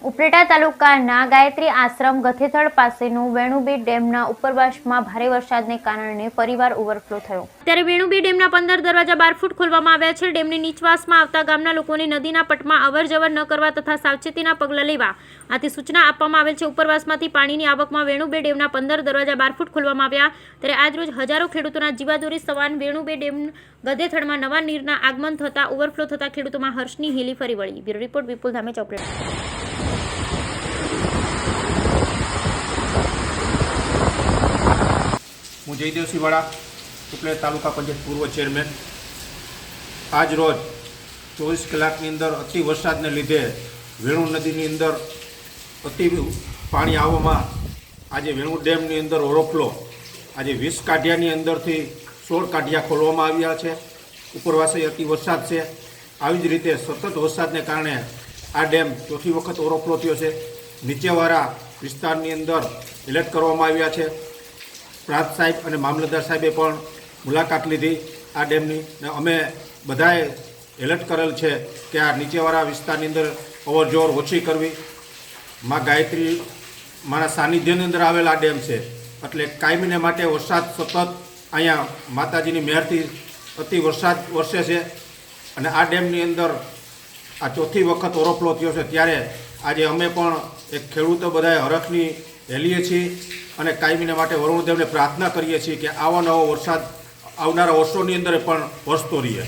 ઉપલેટા તાલુકાના ગાયત્રી આશ્રમ ગથેથડ પાસેનું વેણુબી ડેમના ઉપરવાસમાં ભારે વરસાદને કારણે ફરીવાર ઓવરફ્લો થયો. ત્યારે વેણુબી ડેમના 15 દરવાજા 12 ફૂટ ખોલવામાં આવ્યા છે. ડેમની નીચવાસમાં આવતા ગામના લોકોને નદીના પટમાં અવરજવર ન કરવા તથા સાવચેતીના પગલાં લેવા આથી સૂચના આપવામાં આવેલ છે. ઉપરવાસમાંથી પાણીની આવકમાં વેણુબી ડેમના 15 દરવાજા 12 ફૂટ ખોલવામાં આવ્યા. ત્યારે આજરોજ હજારો ખેડૂતોના જીવાદોરી સમાન વેણુબી ડેમ ગધેથડમાં નવા નીરના આગમન થતા ઓવરફ્લો થતા ખેડૂતોમાં હર્ષની હેલી ફરી વળી. બ્યુરો રિપોર્ટ વિપુલ ધામેચા, ઉપલેટા. હું જયદેવસિંહ વાળા, ઉપલેટા તાલુકા પંચાયત પૂર્વ ચેરમેન. આજ રોજ 24 કલાકની અંદર અતિ વરસાદને લીધે વેણુ નદીની અંદર અતિ પાણી આવવામાં આજે વેણુ ડેમની અંદર ઓવરફ્લો આજે 20 કાઢિયાની અંદરથી 16 કાઢિયા ખોલવામાં આવ્યા છે. ઉપરવાસે અતિ વરસાદ છે. આવી જ રીતે સતત વરસાદને કારણે આ ડેમ ચોથી વખત ઓવરફ્લો થયો છે. નીચેવાળા વિસ્તારની અંદર એલર્ટ કરવામાં આવ્યા છે. પ્રાંત સાહેબ અને મામલતદાર સાહેબે પણ મુલાકાત લીધી આ ડેમની, ને અમે બધાએ એલર્ટ કરેલ છે કે આ નીચેવાળા વિસ્તારની અંદર અવરજવર ઓછી કરવી. માં ગાયત્રી મારા સાનિધ્યની અંદર આવેલા આ ડેમ છે, એટલે કાયમીને માટે વરસાદ સતત અહીંયા માતાજીની મહેરથી અતિ વરસાદ વરસે છે. અને આ ડેમની અંદર આ ચોથી વખત ઓવરફ્લો થયો છે. ત્યારે આજે અમે પણ એક ખેડૂતો બધાએ હરખની હેલીએ છીએ અને કાયમીને માટે વરુણદેવને પ્રાર્થના કરીએ છીએ કે આવો નવો વરસાદ આવનારા વર્ષોની અંદર પણ વરસતો રહે.